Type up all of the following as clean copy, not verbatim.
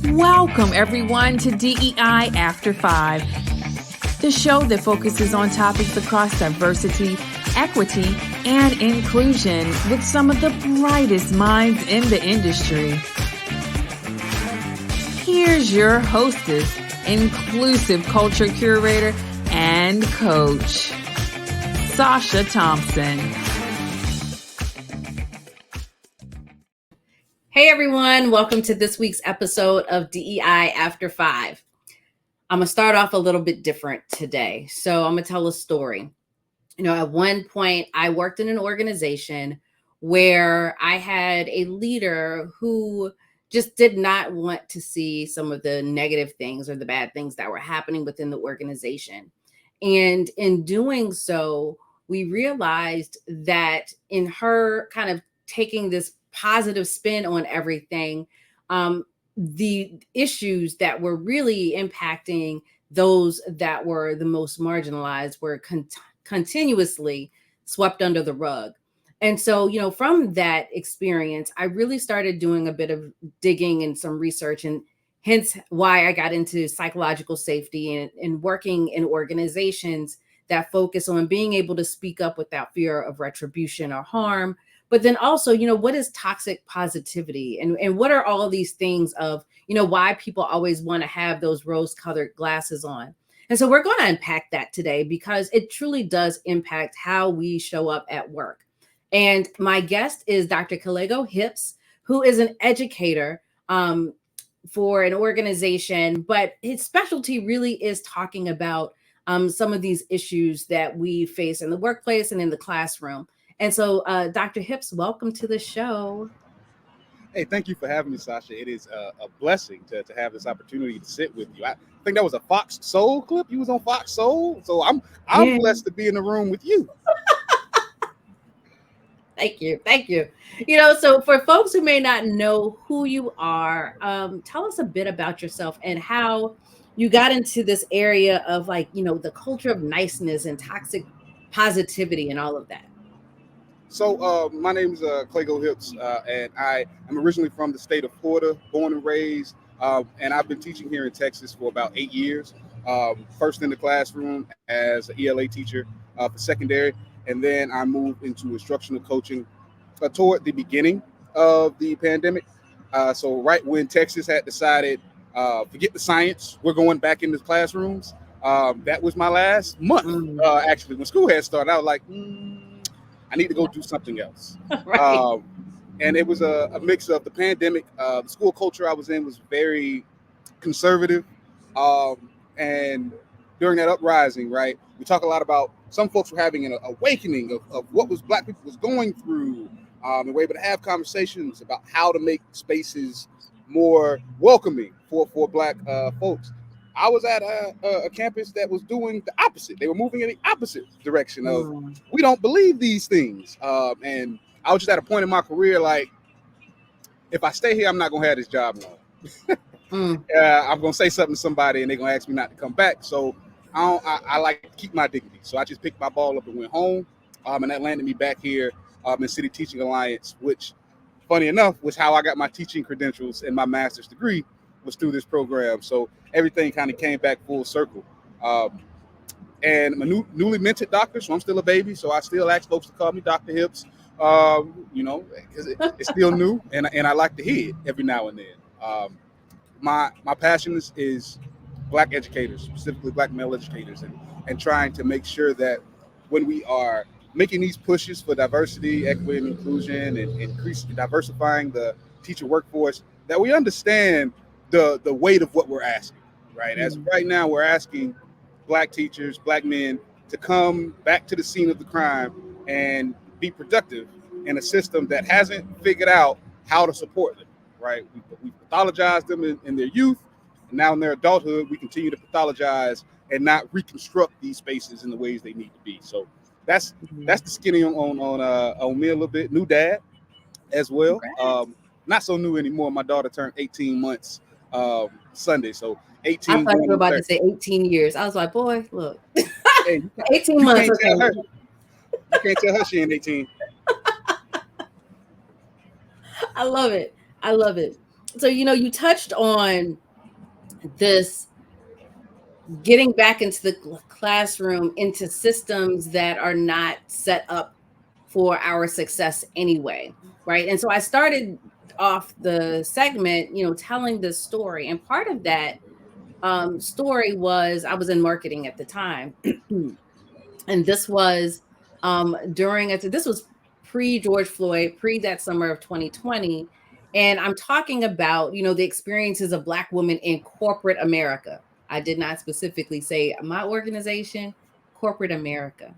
Welcome, everyone, to DEI After 5, the show that focuses on topics across diversity, equity, and inclusion with some of the brightest minds in the industry. Here's your hostess, inclusive culture curator and coach, Sacha Thompson. Hey everyone, welcome to this week's episode of DEI After 5. I'm gonna start off a little bit different today. So I'm gonna tell a story. At one point I worked in an organization where I had a leader who just did not want to see some of the negative things or the bad things that were happening within the organization. And in doing so, we realized that in her kind of taking this positive spin on everything, the issues that were really impacting those that were the most marginalized were continuously swept under the rug. And so, from that experience, I really started doing a bit of digging and some research, and hence why I got into psychological safety and working in organizations that focus on being able to speak up without fear of retribution or harm. But then also, what is toxic positivity, and what are all of these things of, why people always want to have those rose-colored glasses on. And so we're going to unpack that today because it truly does impact how we show up at work. And my guest is Dr. Calago Hipps, who is an educator for an organization, but his specialty really is talking about some of these issues that we face in the workplace and in the classroom. And so, Dr. Hipps, welcome to the show. Hey, thank you for having me, Sacha. It is a blessing to have this opportunity to sit with you. I think that was a Fox Soul clip. You was on Fox Soul, so I'm blessed to be in the room with you. Thank you. So for folks who may not know who you are, tell us a bit about yourself and how you got into this area of the culture of niceness and toxic positivity and all of that. So my name is Calago Hipps, and I am originally from the state of Florida, born and raised, and I've been teaching here in Texas for about 8 years, first in the classroom as an ELA teacher for secondary, and then I moved into instructional coaching toward the beginning of the pandemic. So right when Texas had decided, forget the science, we're going back into classrooms, that was my last month, actually. When school had started, I was like, I need to go do something else. Right. And it was a mix of the pandemic. The school culture I was in was very conservative. And during that uprising, right, we talk a lot about some folks were having an awakening of what was Black people was going through. And we're able to have conversations about how to make spaces more welcoming for Black folks. I was at a campus that was doing the opposite. They were moving in the opposite direction of, we don't believe these things. And I was just at a point in my career, like, if I stay here, I'm not going to have this job long. I'm going to say something to somebody and they're going to ask me not to come back. So I like to keep my dignity. So I just picked my ball up and went home. And that landed me back here in City Teaching Alliance, which, funny enough, was how I got my teaching credentials and my master's degree, was through this program. So everything kind of came back full circle. And I'm a newly minted doctor, so I'm still a baby. So I still ask folks to call me Dr. Hipps, because it's still new, and I like to hear it every now and then. My passion is Black educators, specifically Black male educators, and trying to make sure that when we are making these pushes for diversity, equity, and inclusion, and diversifying the teacher workforce, that we understand the weight of what we're asking, right? As right now, we're asking Black teachers, Black men to come back to the scene of the crime and be productive in a system that hasn't figured out how to support them, right? We pathologized them in their youth, and now in their adulthood, we continue to pathologize and not reconstruct these spaces in the ways they need to be. So that's the skinny on me a little bit. New dad as well. Not so new anymore. My daughter turned 18 months Sunday, so 18. I thought you were about to say 18 years. I was like, boy, look, hey, 18 months. You can't tell her she ain't 18. I love it. I love it. So, you touched on this getting back into the classroom, into systems that are not set up for our success anyway, right? And so I started off the segment, telling this story. And part of that story was I was in marketing at the time. And this was this was pre George Floyd, pre that summer of 2020. And I'm talking about, the experiences of Black women in corporate America. I did not specifically say my organization, corporate America.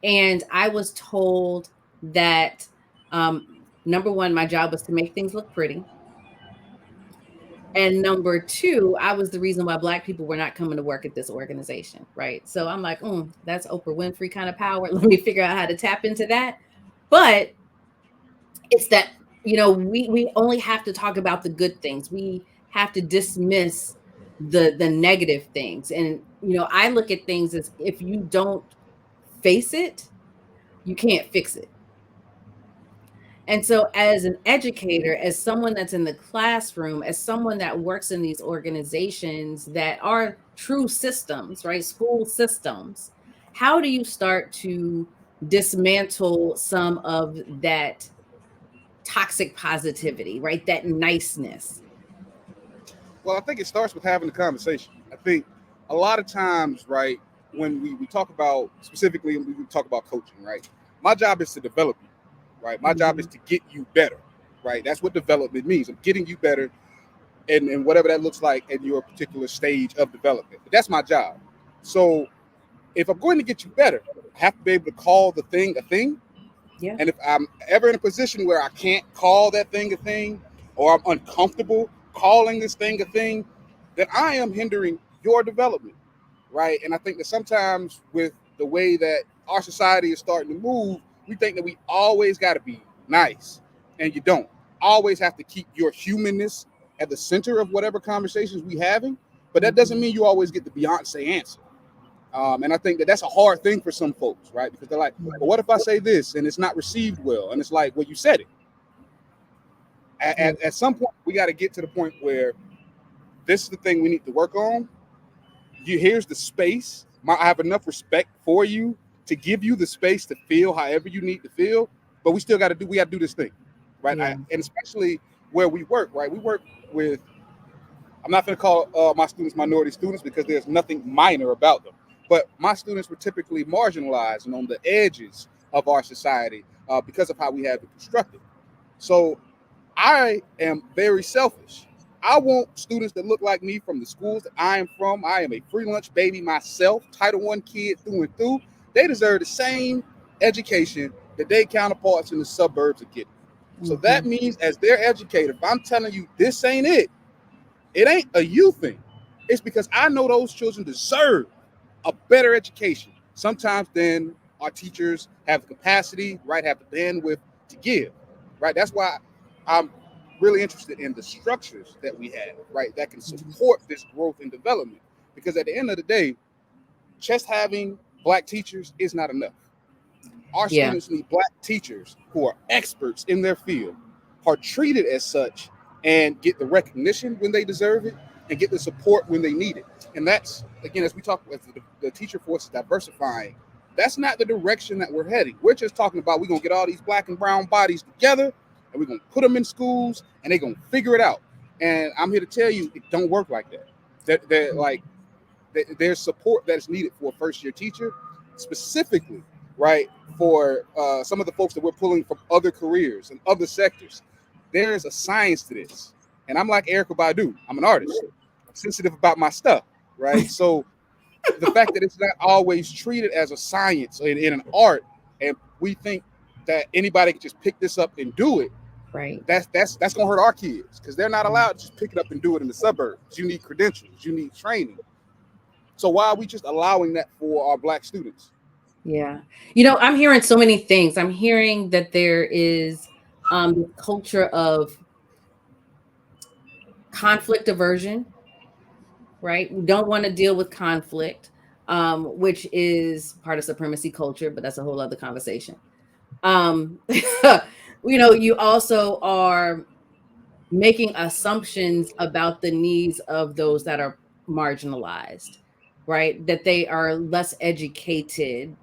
And I was told that number one, my job was to make things look pretty. And number two, I was the reason why Black people were not coming to work at this organization, right? So I'm like, that's Oprah Winfrey kind of power. Let me figure out how to tap into that. But it's that, we only have to talk about the good things. We have to dismiss the negative things. And, I look at things as if you don't face it, you can't fix it. And so as an educator, as someone that's in the classroom, as someone that works in these organizations that are true systems, right? School systems, how do you start to dismantle some of that toxic positivity, right? That niceness? Well, I think it starts with having the conversation. I think a lot of times, right, when we talk about, specifically, we talk about coaching, right? My job is to develop you, right? My job is to get you better, right? That's what development means. I'm getting you better and whatever that looks like in your particular stage of development. But that's my job. So if I'm going to get you better, I have to be able to call the thing a thing. Yeah. And if I'm ever in a position where I can't call that thing a thing, or I'm uncomfortable calling this thing a thing, then I am hindering your development, right? And I think that sometimes with the way that our society is starting to move, we think that we always got to be nice, and you don't. Always have to keep your humanness at the center of whatever conversations we having, but that doesn't mean you always get the Beyonce answer. And I think that that's a hard thing for some folks, right? Because they're like, well, what if I say this and it's not received well? And it's like, well, you said it. At some point, we got to get to the point where this is the thing we need to work on. Here's the space. I have enough respect for you to give you the space to feel however you need to feel, but we got to do this thing, right? Yeah. And especially where we work, right? We work with, I'm not going to call my students minority students because there's nothing minor about them. But my students were typically marginalized and on the edges of our society because of how we have it constructed. So I am very selfish. I want students that look like me from the schools that I am from. I am a free lunch baby myself, Title I kid through and through. They deserve the same education that their counterparts in the suburbs are getting. So that means as their educator, if I'm telling you this ain't it ain't a you thing. It's because I know those children deserve a better education sometimes than our teachers have the capacity, right, have the bandwidth to give, right? That's why I'm really interested in the structures that we have, right, that can support this growth and development. Because at the end of the day, just having Black teachers is not enough. Our students need Black teachers who are experts in their field, are treated as such, and get the recognition when they deserve it, and get the support when they need it. And that's, again, as we talk about the teacher force is diversifying, that's not the direction that we're heading. We're just talking about we're going to get all these Black and brown bodies together, and we're going to put them in schools, and they're going to figure it out. And I'm here to tell you, it don't work like that. There's support that is needed for a first-year teacher, specifically, right, for some of the folks that we're pulling from other careers and other sectors. There is a science to this. And I'm like Erykah Badu. I'm an artist. I'm sensitive about my stuff, right? So the fact that it's not always treated as a science in an art, and we think that anybody can just pick this up and do it, right? That's gonna hurt our kids because they're not allowed to just pick it up and do it in the suburbs. You need credentials, you need training. So why are we just allowing that for our Black students? Yeah. I'm hearing so many things. I'm hearing that there is the culture of conflict aversion, right? We don't want to deal with conflict, which is part of supremacy culture, but that's a whole other conversation. you also are making assumptions about the needs of those that are marginalized, right? That they are less educated,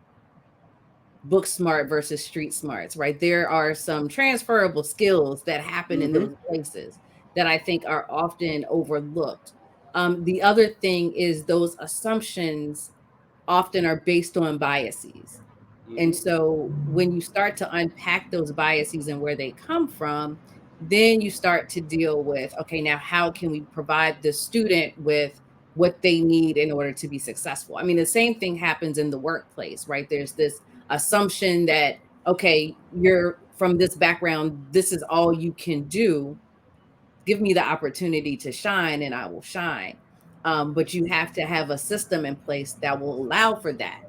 book smart versus street smarts, right? There are some transferable skills that happen in those places that I think are often overlooked. The other thing is those assumptions often are based on biases. And so when you start to unpack those biases and where they come from, then you start to deal with, okay, now how can we provide the student with what they need in order to be successful? I mean, the same thing happens in the workplace, right? There's this assumption that, okay, you're from this background, this is all you can do. Give me the opportunity to shine and I will shine. But you have to have a system in place that will allow for that.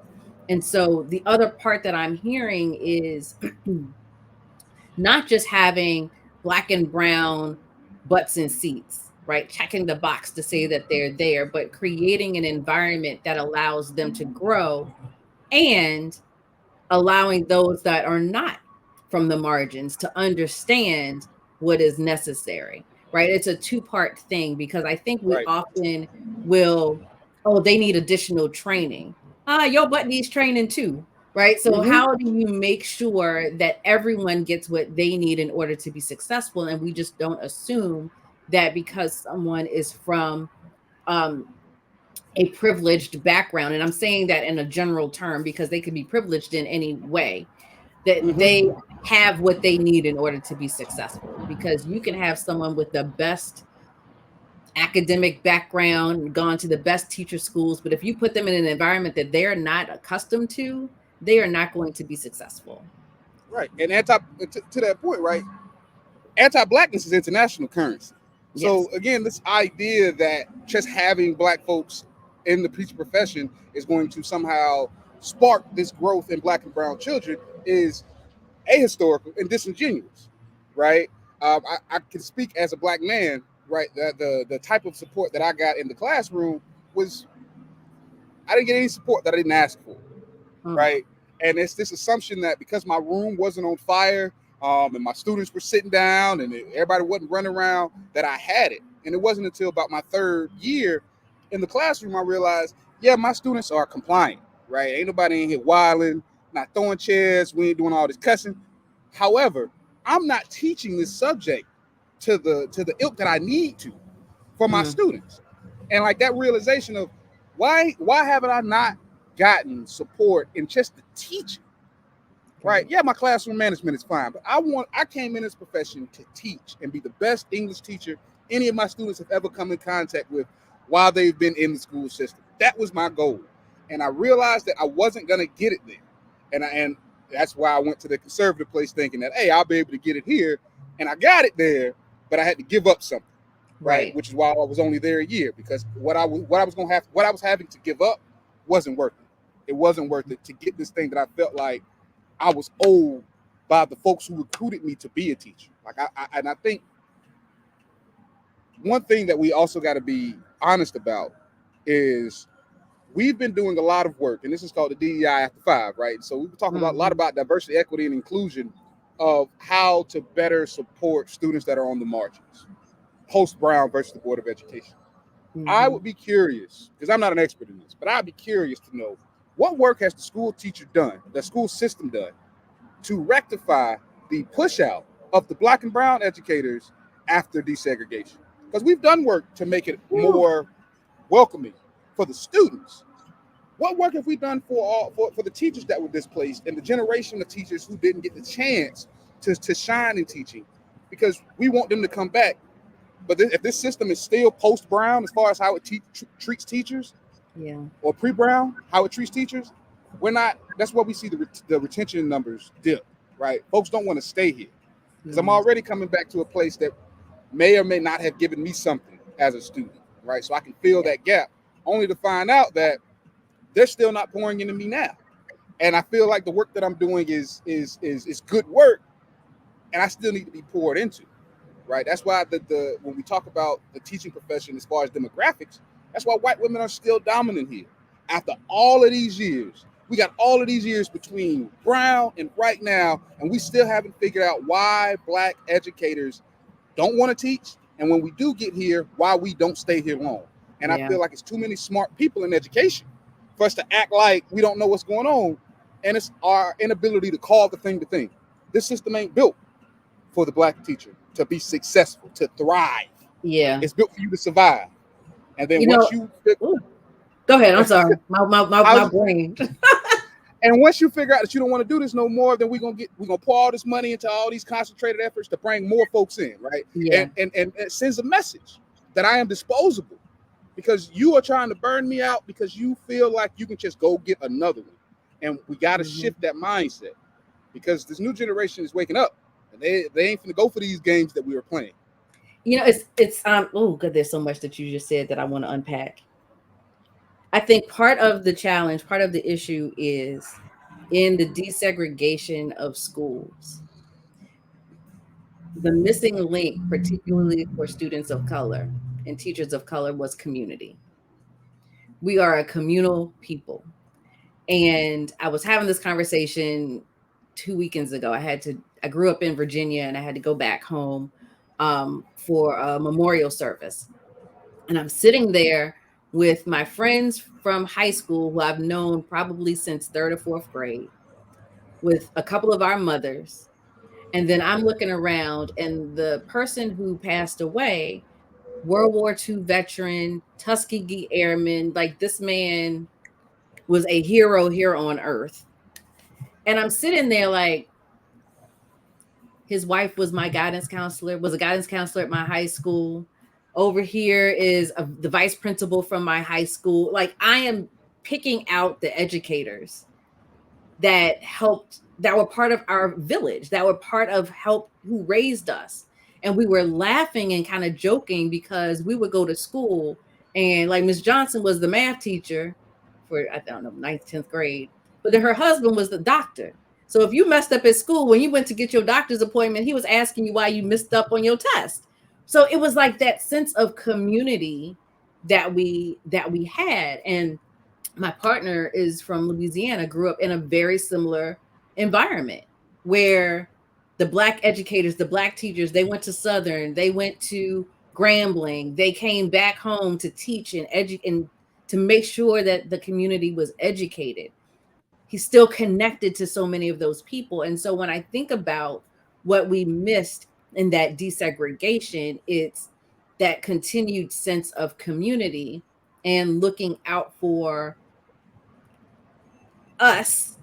And so the other part that I'm hearing is not just having black and brown butts in seats, right? Checking the box to say that they're there, but creating an environment that allows them to grow and allowing those that are not from the margins to understand what is necessary, right? It's a two-part thing because I think we Right. often will, oh, they need additional training. Your butt needs training too, right? So how do you make sure that everyone gets what they need in order to be successful? And we just don't assume that because someone is from um, a privileged background, and I'm saying that in a general term because they could be privileged in any way, that they have what they need in order to be successful. Because you can have someone with the best academic background, gone to the best teacher schools, but if you put them in an environment that they're not accustomed to, they are not going to be successful. Right. And to that point, right? Anti-Blackness is international currency. Yes. So again, this idea that just having Black folks in the teaching profession is going to somehow spark this growth in Black and brown children is ahistorical and disingenuous, right? I can speak as a Black man, right? That the type of support that I got in the classroom was, I didn't get any support that I didn't ask for, right? And it's this assumption that because my room wasn't on fire, and my students were sitting down and everybody wasn't running around, that I had it. And it wasn't until about my third year in the classroom I realized, yeah, my students are compliant, right? Ain't nobody in here wilding, not throwing chairs, we ain't doing all this cussing. However, I'm not teaching this subject to the ilk that I need to for my students. And like that realization of why haven't I not gotten support in just the teaching? Right. Yeah, my classroom management is fine, but I came in this profession to teach and be the best English teacher any of my students have ever come in contact with while they've been in the school system. That was my goal. And I realized that I wasn't gonna get it there. And that's why I went to the conservative place thinking that, hey, I'll be able to get it here. And I got it there, but I had to give up something. Right. Which is why I was only there a year, because what I was having to give up wasn't worth it. It wasn't worth it to get this thing that I felt like I was owed by the folks who recruited me to be a teacher. Like I think one thing that we also got to be honest about is we've been doing a lot of work, and this is called the DEI After 5, right? So we've been talking about a lot about diversity, equity, and inclusion of how to better support students that are on the margins, post-Brown versus the Board of Education. I would be curious, because I'm not an expert in this, but I'd be curious to know what work has the school teacher done, the school system done, to rectify the push out of the Black and brown educators after desegregation? Because we've done work to make it more welcoming for the students. What work have we done for the teachers that were displaced and the generation of teachers who didn't get the chance to shine in teaching? Because we want them to come back. But if this system is still post-Brown as far as how it treats teachers, or pre-Brown, how it treats teachers, we're not. That's why we see the retention numbers dip, right? Folks don't want to stay here because I'm already coming back to a place that may or may not have given me something as a student, right? So I can fill that gap, only to find out that they're still not pouring into me now. And I feel like the work that I'm doing is good work, and I still need to be poured into, right? That's why the when we talk about the teaching profession as far as demographics, that's why white women are still dominant here. After all of these years, We got all of these years between Brown and right now, and we still haven't figured out why Black educators don't want to teach, and when we do get here, why we don't stay here long. And I feel like it's too many smart people in education for us to act like we don't know what's going on, and it's our inability to call the thing the thing. This system ain't built for the Black teacher to be successful, to thrive. Yeah. It's built for you to survive. And then go ahead. I'm sorry. My brain. And once you figure out that you don't want to do this no more, then we're gonna pour all this money into all these concentrated efforts to bring more folks in, right? Yeah. And it sends a message that I am disposable because you are trying to burn me out because you feel like you can just go get another one. And we got to shift that mindset because this new generation is waking up and they ain't gonna go for these games that we were playing. It's oh good, there's so much that you just said that I want to unpack. I think part of the challenge, part of the issue is in the desegregation of schools. The missing link, particularly for students of color and teachers of color, was community. We are a communal people. And I was having this conversation 2 weekends ago. I grew up in Virginia and I had to go back home for a memorial service. And I'm sitting there with my friends from high school who I've known probably since 3rd or 4th grade, with a couple of our mothers. And then I'm looking around and the person who passed away, World War II veteran, Tuskegee Airman, like this man was a hero here on earth. And I'm sitting there like, his wife was my guidance counselor, was a guidance counselor at my high school. Over here is the vice principal from my high school. Like I am picking out the educators that helped, that were part of our village, that were part of who raised us. And we were laughing and kind of joking because we would go to school and like Miss Johnson was the math teacher for, I don't know, 9th, 10th grade, but then her husband was the doctor. So if you messed up at school, when you went to get your doctor's appointment, he was asking you why you messed up on your test. So it was like that sense of community that we had. And my partner is from Louisiana, grew up in a very similar environment where the Black educators, the Black teachers, they went to Southern, they went to Grambling, they came back home to teach and and to make sure that the community was educated. He's still connected to so many of those people. And so when I think about what we missed in that desegregation, it's that continued sense of community and looking out for us,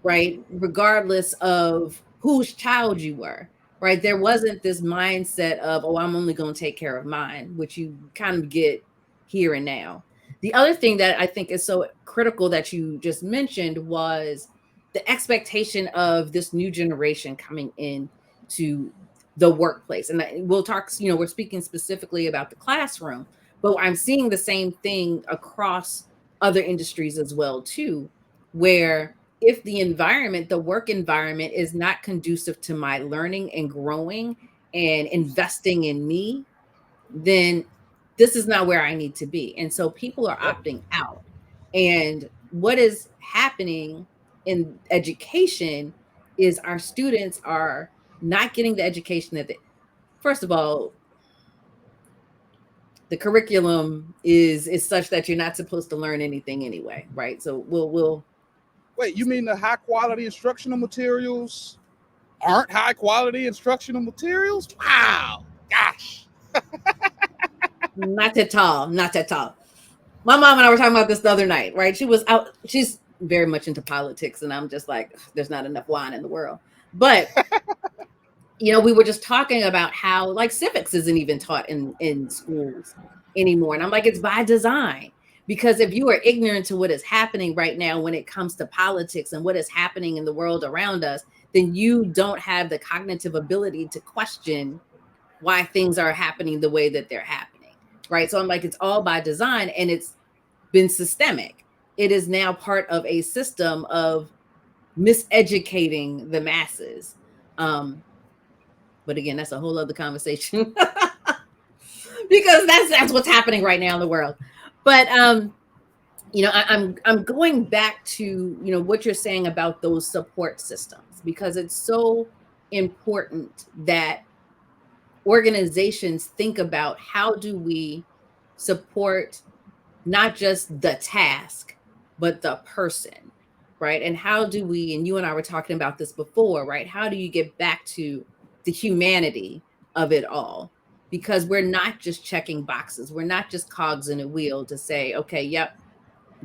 right? Regardless of whose child you were, right? There wasn't this mindset of, oh, I'm only going to take care of mine, which you kind of get here and now. The other thing that I think is so critical that you just mentioned was the expectation of this new generation coming in to the workplace. And we'll talk, we're speaking specifically about the classroom, but I'm seeing the same thing across other industries as well, too, where if the environment, the work environment is not conducive to my learning and growing and investing in me, then this is not where I need to be. And so people are opting out. And what is happening in education is our students are not getting the education that first of all, the curriculum is such that you're not supposed to learn anything anyway, right? So we'll Wait, you mean the high quality instructional materials aren't high quality instructional materials? Wow, gosh. Not at all. My mom and I were talking about this the other night, right? She was out, she's very much into politics, and I'm just like, there's not enough wine in the world. But we were just talking about how like civics isn't even taught in schools anymore. And I'm like, it's by design. Because if you are ignorant to what is happening right now when it comes to politics and what is happening in the world around us, then you don't have the cognitive ability to question why things are happening the way that they're happening, right? So I'm like, it's all by design, and it's been systemic. It is now part of a system of miseducating the masses. But again, that's a whole other conversation because that's what's happening right now in the world. But I'm going back to, what you're saying about those support systems, because it's so important that organizations think about how do we support not just the task, but the person, right? And how do we, and you and I were talking about this before, right? How do you get back to the humanity of it all? Because we're not just checking boxes. We're not just cogs in a wheel to say, okay, yep,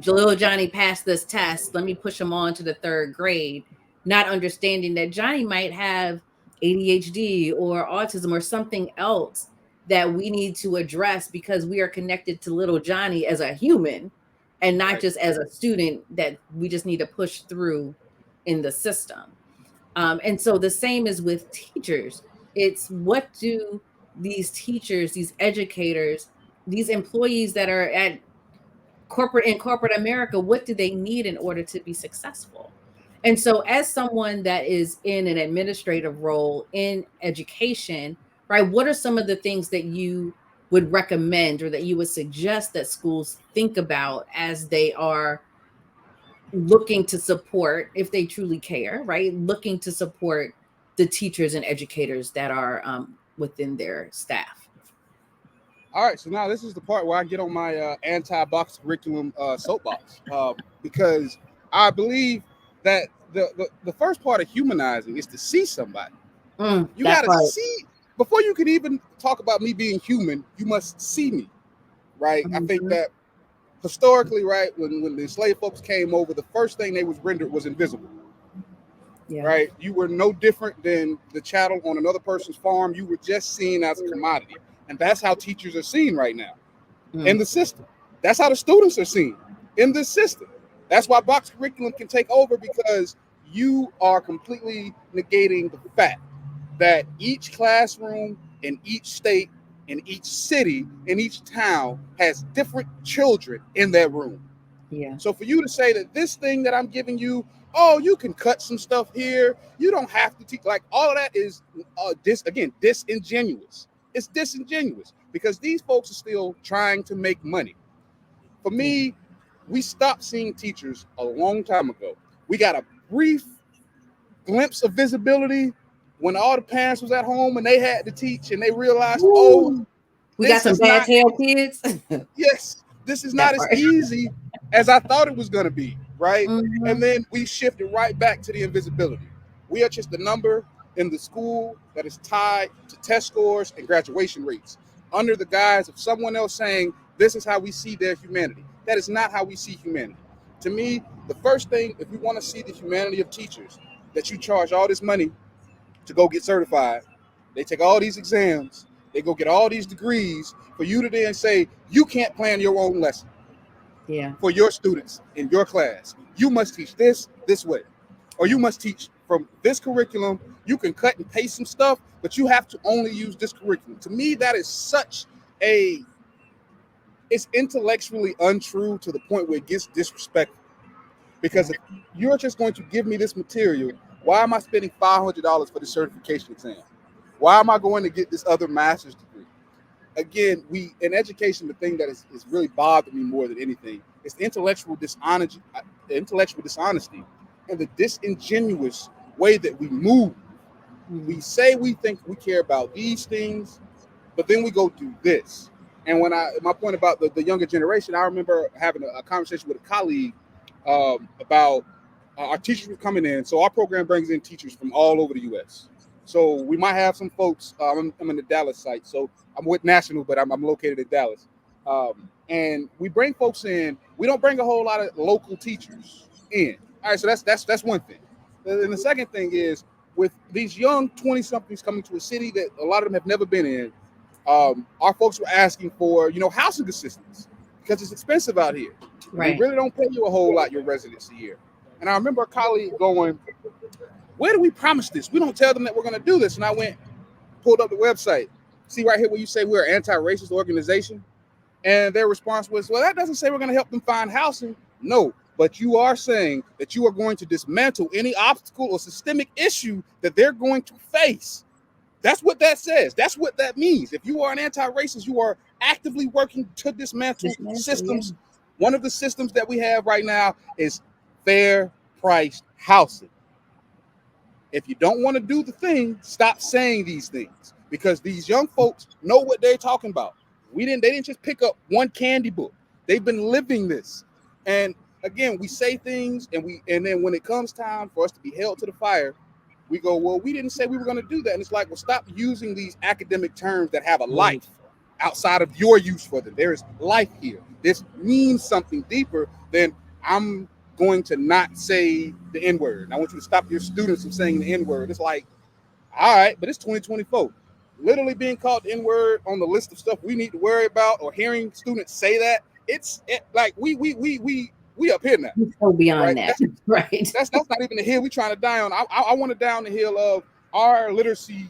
little Johnny passed this test. Let me push him on to the third grade, not understanding that Johnny might have ADHD or autism or something else that we need to address, because we are connected to little Johnny as a human and not just as a student that we just need to push through in the system. And so the same is with teachers. It's what do these teachers, these educators, these employees that are at corporate America, what do they need in order to be successful? And so as someone that is in an administrative role in education, right, what are some of the things that you would recommend or that you would suggest that schools think about as they are looking to support, if they truly care, right, looking to support the teachers and educators that are within their staff? All right, so now this is the part where I get on my anti-box curriculum soapbox, because I believe that the first part of humanizing is to see somebody. You got to see, before you can even talk about me being human, you must see me, right? I think that historically, right, when the enslaved folks came over, the first thing they was rendered was invisible. Yeah. Right? You were no different than the chattel on another person's farm. You were just seen as a commodity. And that's how teachers are seen right now in the system. That's how the students are seen in this system. That's why box curriculum can take over, because you are completely negating the fact that each classroom in each state, in each city, in each town has different children in that room. Yeah. So for you to say that this thing that I'm giving you, oh, you can cut some stuff here, you don't have to teach, like all of that is disingenuous. It's disingenuous because these folks are still trying to make money. For me, we stopped seeing teachers a long time ago. We got a brief glimpse of visibility when all the parents was at home and they had to teach, and they realized, we got some bad tail kids. Yes, this is not as easy as I thought it was going to be, right? And then we shifted right back to the invisibility. We are just the number in the school that is tied to test scores and graduation rates, under the guise of someone else saying, this is how we see their humanity. That is not how we see humanity. To me, the first thing, if we want to see the humanity of teachers, that you charge all this money to go get certified, they take all these exams, they go get all these degrees, for you to then say, you can't plan your own lesson for your students in your class. You must teach this way, or you must teach from this curriculum. You can cut and paste some stuff, but you have to only use this curriculum. To me, that is it's intellectually untrue to the point where it gets disrespectful. Because if you're just going to give me this material, why am I spending $500 for the certification exam? Why am I going to get this other master's degree? Again, in education, the thing that is really bothered me more than anything is the intellectual dishonesty and the disingenuous way that we move. We say we think we care about these things, but then we go do this. And my point about the younger generation, I remember having a conversation with a colleague about our teachers were coming in. So our program brings in teachers from all over the U.S. So we might have some folks. I'm in the Dallas site, so I'm with National, but I'm located in Dallas. And we bring folks in. We don't bring a whole lot of local teachers in. All right, so that's one thing. And the second thing is, with these young 20-somethings coming to a city that a lot of them have never been in, our folks were asking for, housing assistance because it's expensive out here. Right. We really don't pay you a whole lot your residence a year. And I remember a colleague going, where do we promise this? We don't tell them that we're going to do this. And I pulled up the website. See right here where you say we're an anti-racist organization? And their response was, well, that doesn't say we're going to help them find housing. No, but you are saying that you are going to dismantle any obstacle or systemic issue that they're going to face. That's what that says. That's what that means. If you are an anti-racist, you are actively working to dismantle systems One of the systems that we have right now is fair priced housing. If you don't want to do the thing, stop saying these things, because these young folks know what they're talking about. They didn't just pick up one candy book. They've been living this. And again, we say things and then when it comes time for us to be held to the fire, we go, well, we didn't say we were going to do that. And it's like, well, stop using these academic terms that have a life outside of your use for them. There is life here. This means something deeper than I'm going to not say the N-word. And I want you to stop your students from saying the N-word. It's like, all right, but it's 2024. Literally being called the N-word on the list of stuff we need to worry about, or hearing students say that, like we up here now. So beyond right? that, right? That's not even the hill we're trying to die on. I want to down the hill of our literacy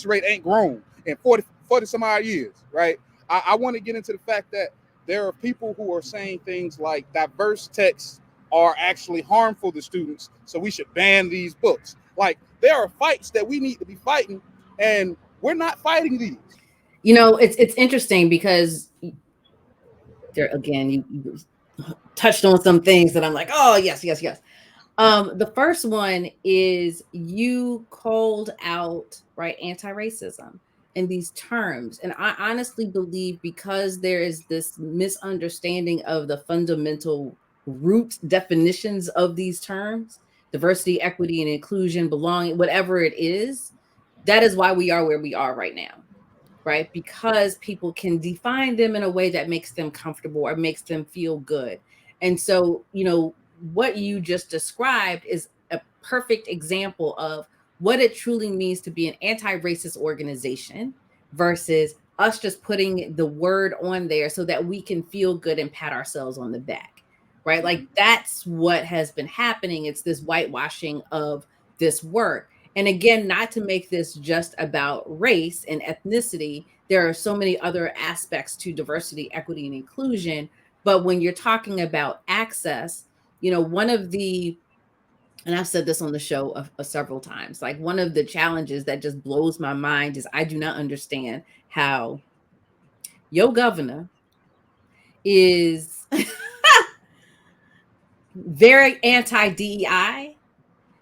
rate ain't grown in 40 some odd years, right? I want to get into the fact that there are people who are saying things like diverse texts are actually harmful to students, so we should ban these books. Like, there are fights that we need to be fighting, and we're not fighting these. You know, it's interesting because there again, you touched on some things that I'm like, oh yes. The first one is you called out, right, anti-racism in these terms. And I honestly believe, because there is this misunderstanding of the fundamental root definitions of these terms, diversity, equity, and inclusion, belonging, whatever it is, that is why we are where we are right now, right? Because people can define them in a way that makes them comfortable or makes them feel good. And so, you know, what you just described is a perfect example of what it truly means to be an anti-racist organization versus us just putting the word on there so that we can feel good and pat ourselves on the back, right? Like, that's what has been happening. It's this whitewashing of this work. And again, not to make this just about race and ethnicity, there are so many other aspects to diversity, equity, and inclusion. But when you're talking about access, you know, one of the, and I've said this on the show several times, like, one of the challenges that just blows my mind is I do not understand how your governor is very anti-DEI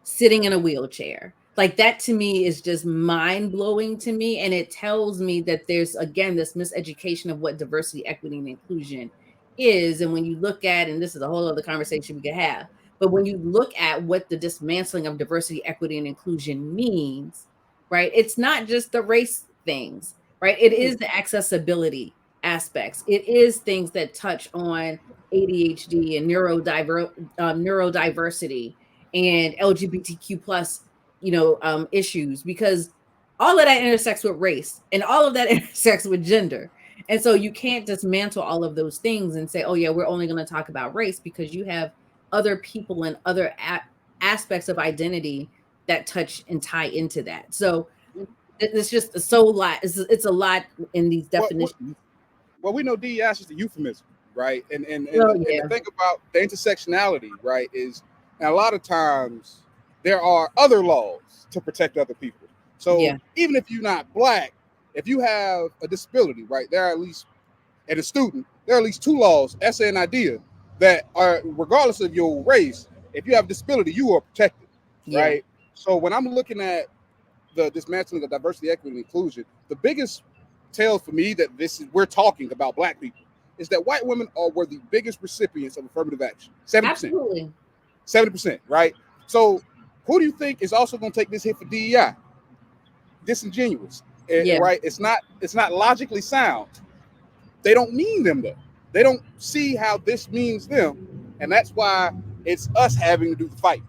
sitting in a wheelchair. Like, that to me is just mind-blowing to me. And it tells me that there's, again, this miseducation of what diversity, equity, and inclusion is. And when you look at, and this is a whole other conversation we could have, but when you look at what the dismantling of diversity, equity, and inclusion means, right? It's not just the race things, right? It is the accessibility aspects. It is things that touch on ADHD and neurodiversity and LGBTQ plus, you know, issues, because all of that intersects with race and all of that intersects with gender. And so you can't dismantle all of those things and say, oh yeah, we're only going to talk about race, because you have other people and other aspects of identity that touch and tie into that. So it's just so lot. It's a lot in these definitions. Well, we know DEI is just a euphemism, right? And the thing about the intersectionality, right, is, and a lot of times there are other laws to protect other people. So even if you're not Black, if you have a disability, right, there are at least, as a student, there are at least 2 laws, essay and idea, that are, regardless of your race, if you have a disability, you are protected, right? So when I'm looking at the dismantling of diversity, equity, and inclusion, the biggest tell for me that we're talking about Black people is that white women were the biggest recipients of affirmative action. 70%. Absolutely. 70%, right? So who do you think is also going to take this hit for DEI? Disingenuous, right? It's not logically sound. They don't mean them though. They don't see how this means them, and that's why it's us having to do the fight,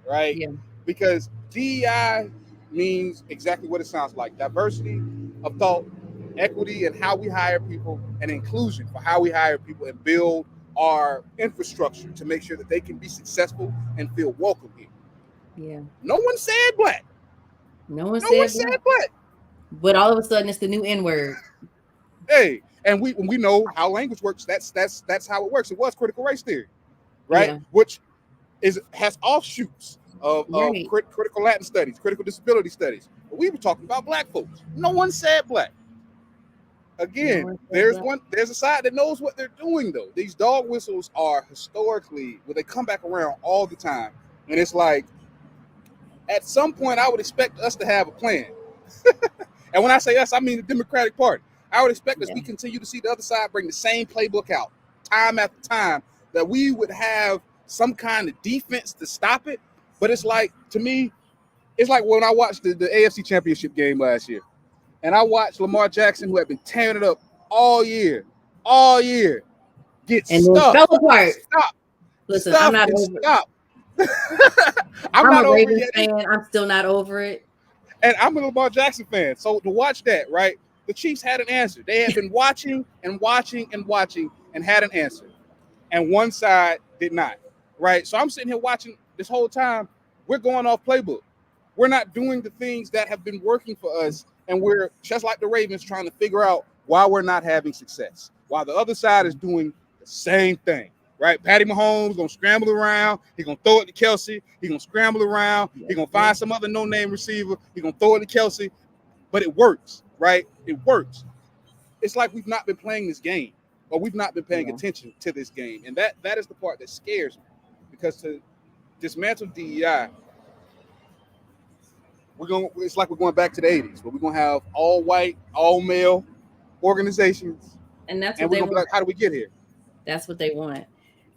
right? Because DEI means exactly what it sounds like: diversity of thought, equity in how we hire people, and inclusion for how we hire people and build our infrastructure to make sure that they can be successful and feel welcome here. No one said Black. No one said Black. But all of a sudden, it's the new N-word. Hey, and we know how language works. That's how it works. It was critical race theory, right? Which has offshoots of critical Latin studies, critical disability studies. But we were talking about Black folks. No one said Black. Again, there's a side that knows what they're doing though. These dog whistles are historically, well, they come back around all the time. And it's like, at some point, I would expect us to have a plan. And when I say us, I mean the Democratic Party. I would expect as we continue to see the other side bring the same playbook out time after time, that we would have some kind of defense to stop it. But it's like, to me, it's like when I watched the AFC Championship game last year, and I watched Lamar Jackson, who had been tearing it up all year, get and stuck. Fell apart. Stop. Listen, Stop I'm not and over stop. I'm not a over Ravens it fan. I'm still not over it. And I'm a Lamar Jackson fan. So to watch that, right? The Chiefs had an answer. They had been watching and had an answer. And one side did not, right? So I'm sitting here watching this whole time. We're going off playbook. We're not doing the things that have been working for us. And we're just like the Ravens trying to figure out why we're not having success. While the other side is doing the same thing, right? Patty Mahomes going to scramble around. He's going to throw it to Kelsey. He's going to scramble around. He's going to find some other no-name receiver. He's going to throw it to Kelsey. But it works, right? It works. It's like we've not been playing this game, or we've not been paying attention to this game. And that is the part that scares me, because to dismantle DEI, it's like we're going back to the 80s, but we're going to have all white, all male organizations. And that's what they want. Like, how do we get here? That's what they want.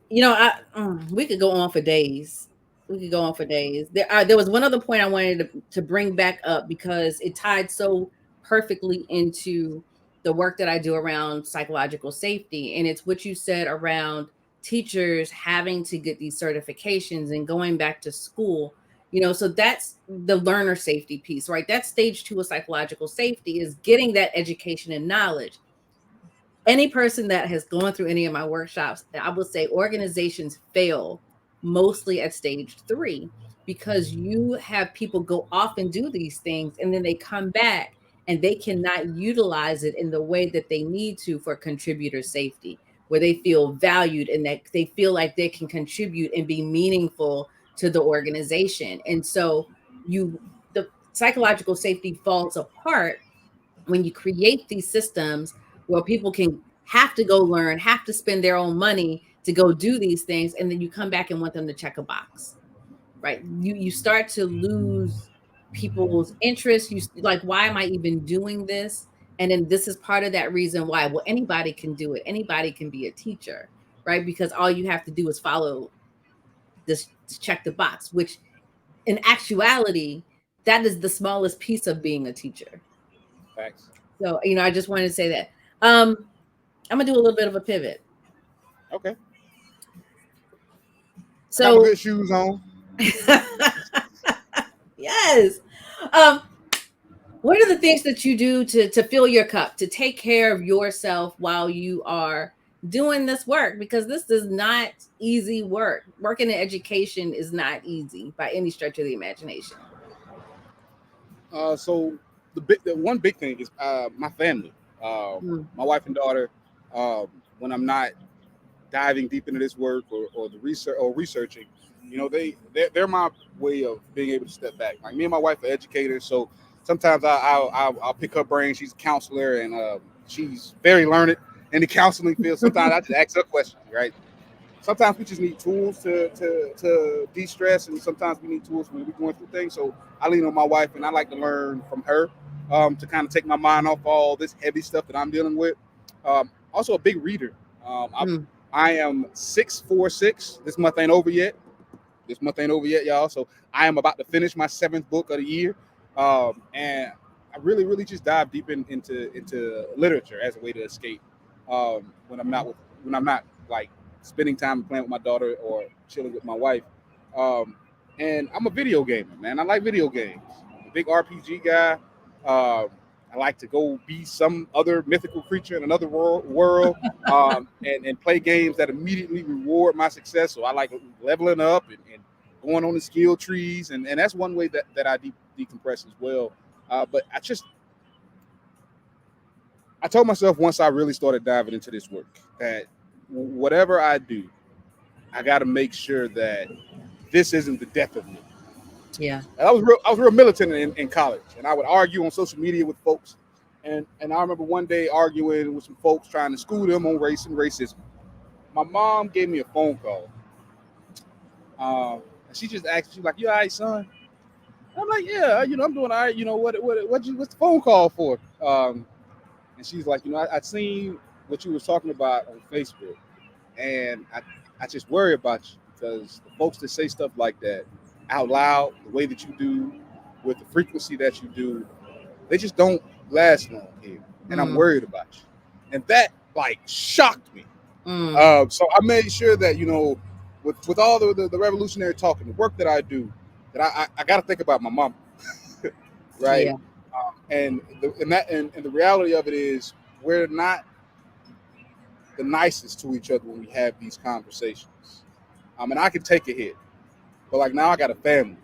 We could go on for days. There was one other point I wanted to bring back up, because it tied so perfectly into the work that I do around psychological safety. And it's what you said around teachers having to get these certifications and going back to school. So that's the learner safety piece, right? That's stage 2 of psychological safety, is getting that education and knowledge. Any person that has gone through any of my workshops, I would say organizations fail mostly at stage 3, because you have people go off and do these things, and then they come back and they cannot utilize it in the way that they need to for contributor safety, where they feel valued and that they feel like they can contribute and be meaningful to the organization. And so the psychological safety falls apart when you create these systems where people can have to go learn, have to spend their own money to go do these things, and then you come back and want them to check a box, right? You start to lose people's interest. You like, why am I even doing this? And then this is part of that reason why, well, anybody can do it. Anybody can be a teacher, right? Because all you have to do is follow this, check the box, which in actuality, that is the smallest piece of being a teacher. Thanks. So, I just wanted to say that. I'm gonna do a little bit of a pivot. Okay. So got good shoes on. Yes. What are the things that you do to fill your cup, to take care of yourself while you are doing this work? Because this is not easy work. Working in education is not easy by any stretch of the imagination. So the one big thing is my family, my wife and daughter. When I'm not diving deep into this work or the research or researching, they're my way of being able to step back. Like, me and my wife are educators, so sometimes I'll pick her brain. She's a counselor, and she's very learned in the counseling field. Sometimes I just ask her questions, right? Sometimes we just need tools to de-stress, and sometimes we need tools when we're going through things. So I lean on my wife, and I like to learn from her to kind of take my mind off all this heavy stuff that I'm dealing with. Also a big reader. I am 6'4". This month ain't over yet. Y'all. So I am about to finish my 7th book of the year. And I really just dive deep into literature as a way to escape when I'm not like spending time playing with my daughter or chilling with my wife. And I'm a video gamer, man. I like video games. I'm a big RPG guy. I like to go be some other mythical creature in another world and play games that immediately reward my success. So I like leveling up and going on the skill trees. And that's one way that I decompress as well. But I told myself once I really started diving into this work that whatever I do, I got to make sure that this isn't the death of me. Yeah. And I was real militant in college, and I would argue on social media with folks. And I remember one day arguing with some folks trying to school them on race and racism. My mom gave me a phone call. And she just asked, she's like, "You all right, son?" I'm like, "Yeah, I'm doing all right. What's the phone call for?" And she's like, I seen what you was talking about on Facebook, and I just worry about you because the folks that say stuff like that out loud, the way that you do, with the frequency that you do, they just don't last long here, and I'm worried about you. And that like shocked me. So I made sure that with all the revolutionary talking, the work that I do, that I got to think about my mom, right? Yeah. And the reality of it is we're not the nicest to each other when we have these conversations. And I can take a hit, but like now I got a family.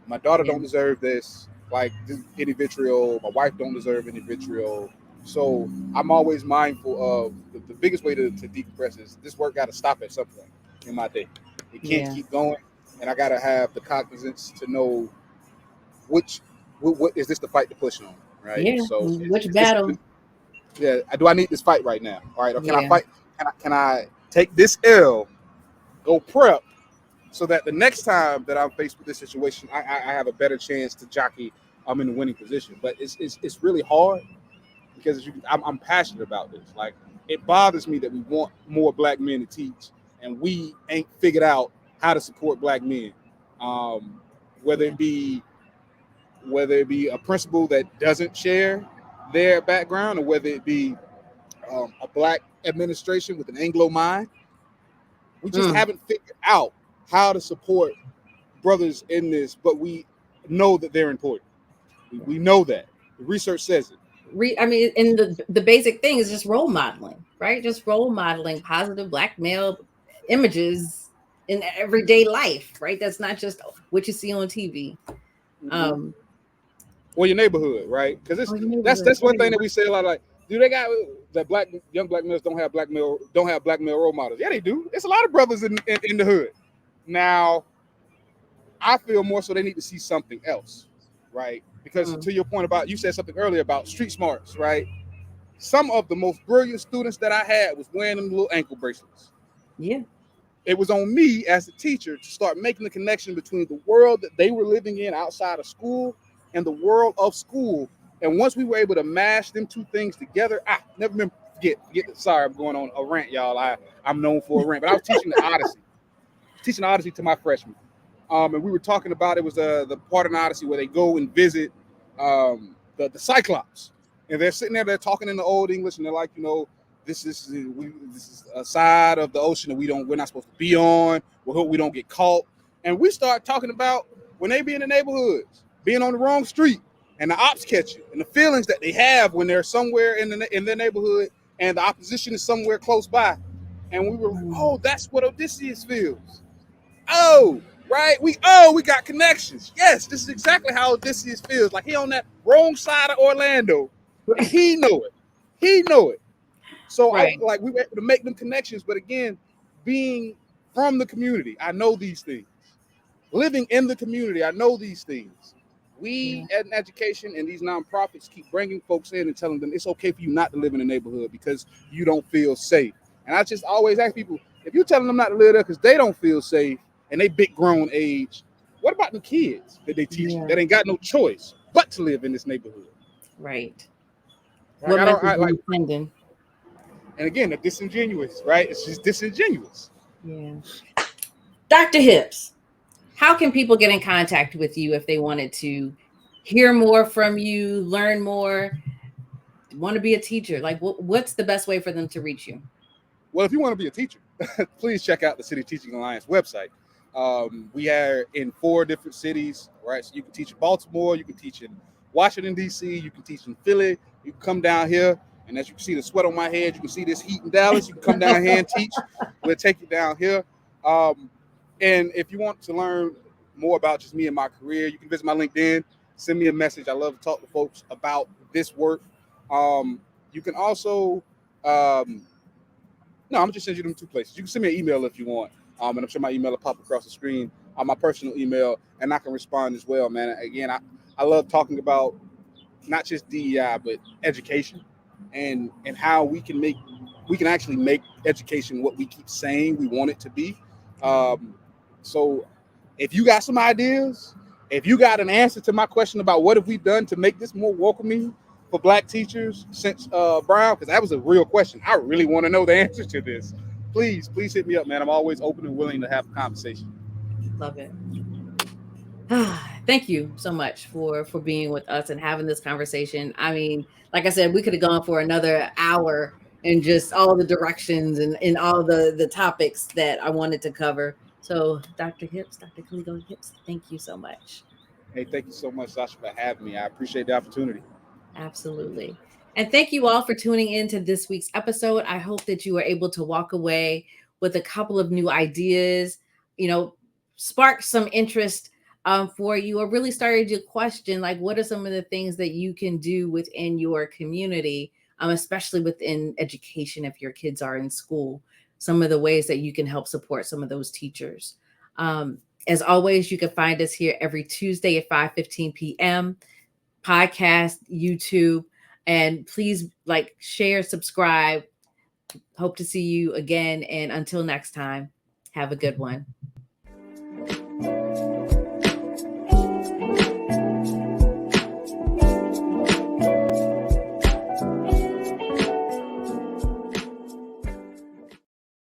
My daughter Yeah. don't deserve this, like any vitriol. My wife don't deserve any vitriol. So I'm always mindful of the biggest way to decompress is this work got to stop at some point in my day. It can't keep going, and I got to have the cognizance to know what is this the fight to push on, right? Yeah. So Which battle? do I need this fight right now? All right, or can I Yeah. fight? Can I take this L, go prep, so that the next time that I'm faced with this situation, I have a better chance to jockey. I'm in the winning position. But it's really hard because I'm passionate about this. Like it bothers me that we want more black men to teach, and we ain't figured out how to support black men. Whether it be a principal that doesn't share their background, or whether it be a black administration with an Anglo mind, we just haven't figured out how to support brothers in this, but we know that they're important. We know that. The research says it. I mean, and the basic thing is just role modeling, right? Just role modeling positive black male images in everyday life, right? That's not just what you see on TV. Or your neighborhood, right? Because that's one thing that we say a lot. Like, do they got that young black males don't have black male role models? Yeah, they do. It's a lot of brothers in the hood. Now, I feel more so they need to see something else, right? Because to your point about, you said something earlier about street smarts, right? Some of the most brilliant students that I had was wearing them little ankle bracelets. Yeah. It was on me as a teacher to start making the connection between the world that they were living in outside of school and the world of school. And once we were able to mash them two things together, never been forget. Sorry, I'm going on a rant, y'all. I'm known for a rant, but I was teaching the Odyssey to my freshmen. And we were talking about, it was the part of the Odyssey where they go and visit the Cyclops, and they're sitting there, they're talking in the old English, and they're like, this is a side of the ocean that we're not supposed to be on. We hope we don't get caught. And we start talking about when they be in the neighborhoods, being on the wrong street, and the ops catch you, and the feelings that they have when they're somewhere in their neighborhood, and the opposition is somewhere close by. And we were, that's what Odysseus feels. Oh, right. We got connections. Yes, this is exactly how Odysseus feels. Like he on that wrong side of Orlando, and he know it. So Right. we were able to make them connections. But again, being from the community, I know these things. Living in the community, I know these things. We at an education and these nonprofits keep bringing folks in and telling them it's okay for you not to live in the neighborhood because you don't feel safe. And I just always ask people, if you're telling them not to live there because they don't feel safe and they big grown age, what about the kids that they teach that ain't got no choice but to live in this neighborhood? Right. Like, What message are you sending? And again, they're disingenuous, right? It's just disingenuous. Yeah. Dr. Hipps, how can people get in contact with you if they wanted to hear more from you, learn more, want to be a teacher? Like, what's the best way for them to reach you? Well, if you want to be a teacher, please check out the City Teaching Alliance website. We are in 4 different cities, right? So you can teach in Baltimore, you can teach in Washington, D.C., you can teach in Philly, you can come down here, and as you can see the sweat on my head, you can see this heat in Dallas, you can come down here and teach. We'll take you down here. And if you want to learn more about just me and my career, you can visit my LinkedIn, send me a message. I love to talk to folks about this work. You can also, I'm gonna just send you them 2 places. You can send me an email if you want. And I'm sure my email will pop across the screen on my personal email, and I can respond as well, man. Again, I love talking about not just DEI, but education, and how we can actually make education what we keep saying we want it to be. So if you got some ideas, if you got an answer to my question about what have we done to make this more welcoming for Black teachers since Brown, because that was a real question. I really want to know the answer to this. Please hit me up, man. I'm always open and willing to have a conversation. Love it. Thank you so much for being with us and having this conversation. I mean, like I said, we could have gone for another hour and just all the directions and all the topics that I wanted to cover. So Dr. Calago Hipps, thank you so much. Hey, thank you so much, Sacha, for having me. I appreciate the opportunity. Absolutely. And thank you all for tuning in to this week's episode. I hope that you were able to walk away with a couple of new ideas, spark some interest for you, or really started to question, like, what are some of the things that you can do within your community, especially within education if your kids are in school, some of the ways that you can help support some of those teachers. As always, you can find us here every Tuesday at 5:15 p.m., podcast, YouTube, and please like, share, subscribe. Hope to see you again. And until next time, have a good one.